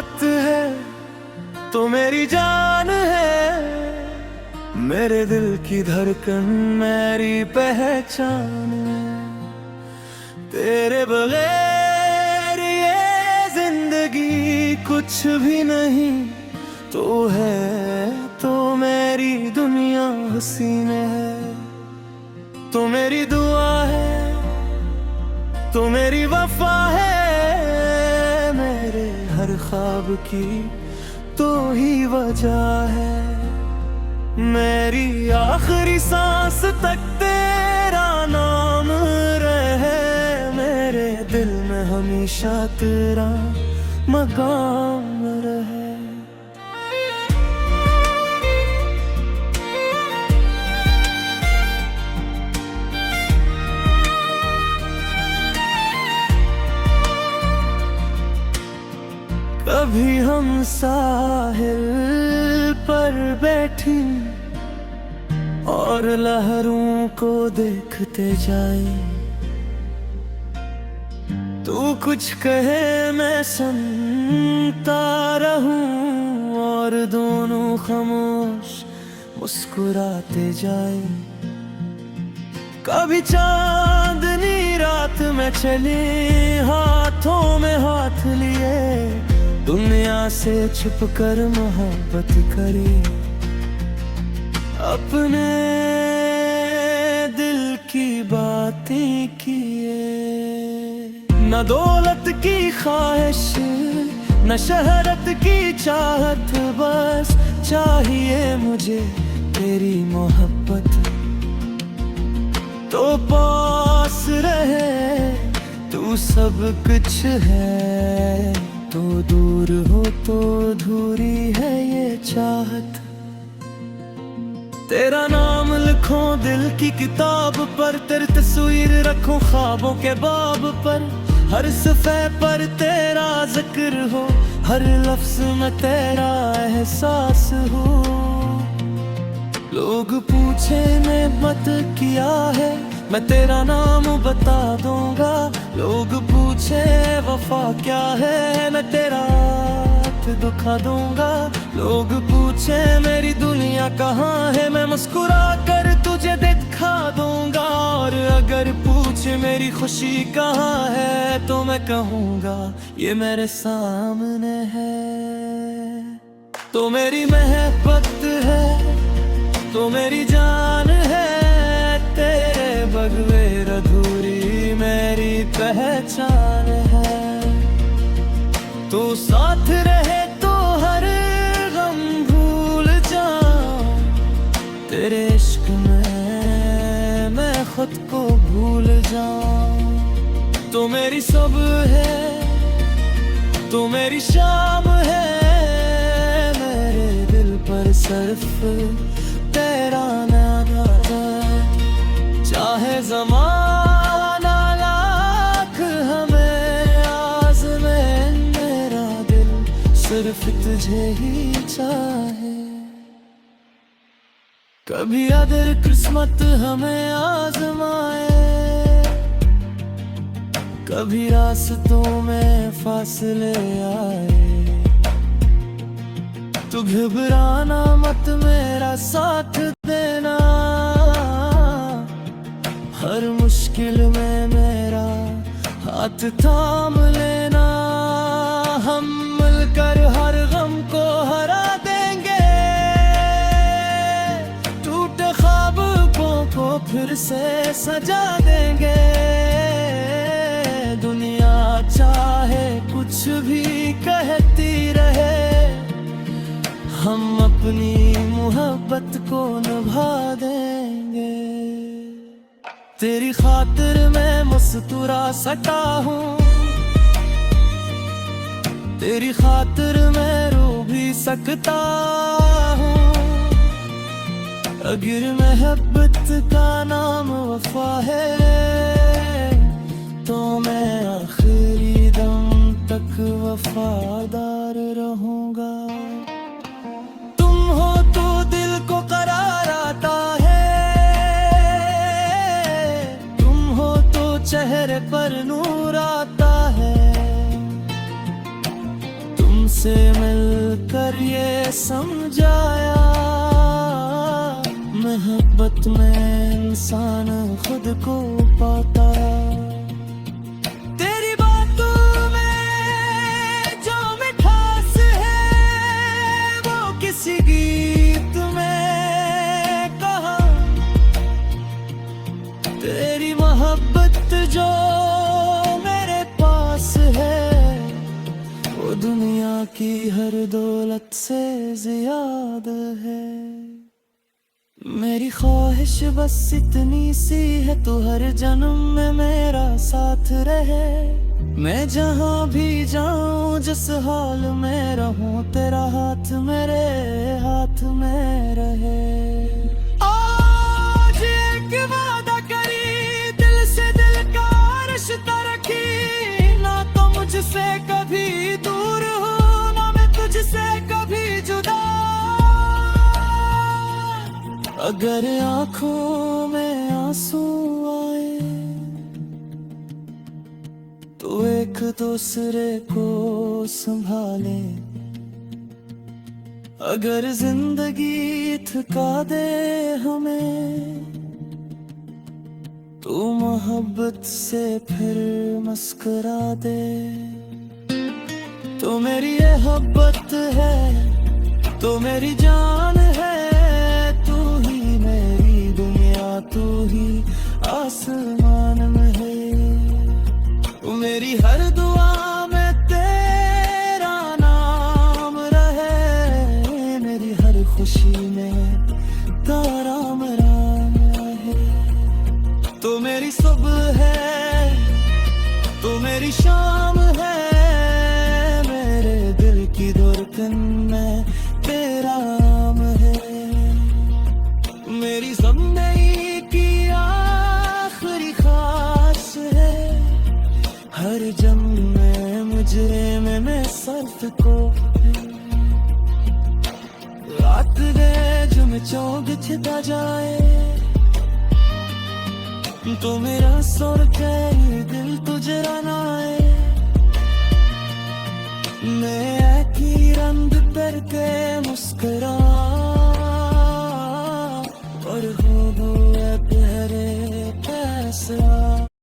मोहब्बत है तो मेरी जान है, मेरे दिल की धड़कन मेरी पहचान है। तेरे बगैर ये जिंदगी कुछ भी नहीं, तो है तो मेरी दुनिया हसीन है। तो मेरी दुआ है, तो मेरी वफा है, मेरे हर ख्वाब की तो ही वजह है। मेरी आखिरी सांस तक तेरा नाम रहे, मेरे दिल में हमेशा तेरा मकाम रहे। कभी हम साहिल पर बैठी और लहरों को देखते जाए, तू कुछ कहे मैं सुनता रहूं और दोनों खामोश मुस्कुराते जाए। कभी चांदनी रात में चले हाथों में हाथ लिए, दुनिया से छुप कर मोहब्बत करी, अपने दिल की बातें किए। न दौलत की ख्वाहिश न शहरत की चाहत, बस चाहिए मुझे तेरी मोहब्बत। तो पास रहे तू सब कुछ है, तो दूर हो तो अधूरी है ये चाहत। तेरा नाम लिखूं दिल की किताब पर, तेरी तस्वीर रखूं ख्वाबों के बाब पर। हर सफ़े पर तेरा जिक्र हो, हर लफ्ज में तेरा एहसास हो। लोग पूछे नेमत क्या है, मैं तेरा नाम बता दूंगा। लोग पूछे वफा क्या है, मैं तेरा हाथ दुखा दूंगा। लोग पूछे मेरी दुनिया कहाँ है, मैं मुस्कुरा कर तुझे दिखा दूंगा। और अगर पूछे मेरी खुशी कहाँ है, तो मैं कहूँगा ये मेरे सामने है। तो मेरी मोहब्बत है तो मेरी जान है, तेरे बगैर अधूरी मेरी पहचान है। तू साथ रहे तो हर गम भूल जाऊं, तेरे इश्क में मैं खुद को भूल जाऊं। तो मेरी सब है तो मेरी शाम है, मेरे दिल पर सिर्फ तेरा नाम है। चाहे ज़माना लाख हमें आज़मे, मेरा दिल सिर्फ तुझे ही चाहे। कभी अगर किस्मत हमें आज़माए, कभी रास्तों में फासले आए, तू घबराना मत मेरा साथ देना। हर मुश्किल में मेरा हाथ थाम लेना। हम मिलकर हर गम को हरा देंगे, टूटे ख्वाबों को फिर से सजा देंगे। दुनिया चाहे कुछ भी कहती रहे, हम अपनी मोहब्बत को निभा देंगे। तेरी खातिर मैं मुस्कुरा सकता हूँ, तेरी खातिर मैं रो भी सकता हूँ। अगर मोहब्बत का नाम वफा है, तो मैं आखिरी दम तक वफादार रहूँगा। हो तो दिल को करार आता है, तुम हो तो चेहरे पर नूर आता है। तुम तुझसे मिलकर ये समझाया, मोहब्बत में इंसान खुद को पाता। तेरी बातों में जो मिठास है वो किसी गीत में कहा। तेरी मोहब्बत जो मेरे पास है वो दुनिया की हर दौलत से ज्यादा है। मेरी ख्वाहिश बस इतनी सी है, तू हर जन्म में मेरा साथ रहे। मैं जहाँ भी जाऊँ जिस हाल में रहूँ, तेरा हाथ मेरे हाथ में रहे। आज एक वादा करी, दिल से दिल का रिश्ता रखी, ना तो मुझसे कभी दूर हो, ना मैं तुझसे कभी जुदा। अगर आंखों में आंसू आए तो एक दूसरे को संभाले। अगर जिंदगी थका दे हमें तो मोहब्बत से फिर मुस्कुरा दे। तो मेरी ये मोहब्बत है, तो मेरी जान है, तू ही आसमान में है। मेरी हर दुआ में तेरा नाम रहे, मेरी हर खुशी में तेरा राम रहे। तो मेरी सुबह है, तो मेरी शाम है, मेरे दिल की धड़कन में तेरा नाम है। मेरी ज़िंदगी हर जम में मुजरे में मैं सर्फ को रात गए जो मैं चौंक छिता जाए। तो मेरा सुर कहीं दिल तुझे रनाए। मैं की रंग करके मुस्कुरा